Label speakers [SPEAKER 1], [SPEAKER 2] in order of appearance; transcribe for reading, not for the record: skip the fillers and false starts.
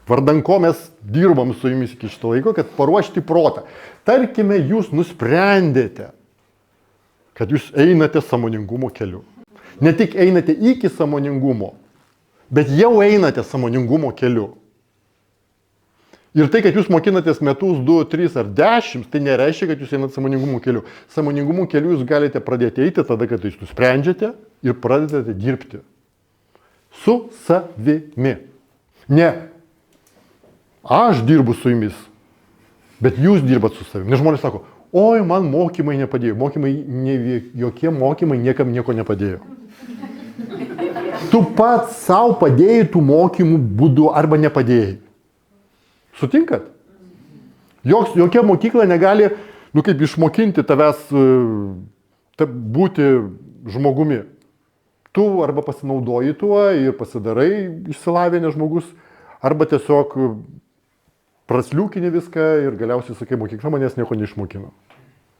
[SPEAKER 1] vardan ko mes dirbam su jumis iki šito laiko, kad paruošti protą. Tarkime, jūs nusprendėte, kad jūs einate sąmoningumo keliu. Ne tik einate iki sąmoningumo, bet jau einate sąmoningumo keliu. Ir tai, kad jūs mokinatės metus, 2, 3 ar 10, tai nereiškia, kad jūs einate sąmoningumo keliu. Sąmoningumo keliu jūs galite pradėti eiti tada, kad jūs nusprendžiate ir pradedate dirbti. Su savimi. Ne aš dirbu su jumis, bet jūs dirbat su savimi. Nes žmonės sako, oi, man mokymai nepadėjo. Jokie mokymai niekam nieko nepadėjo. Tu pats savo padėjai tų mokymų būdu arba nepadėjai. Sutinkat? Jokia mokykla negali, kaip išmokinti tavęs būti žmogumi. Tu arba pasinaudoji tuo ir pasidarai išsilavinęs žmogus, arba tiesiog prasliūkini viską ir galiausiai sakai, mokykla manęs nieko neišmokino.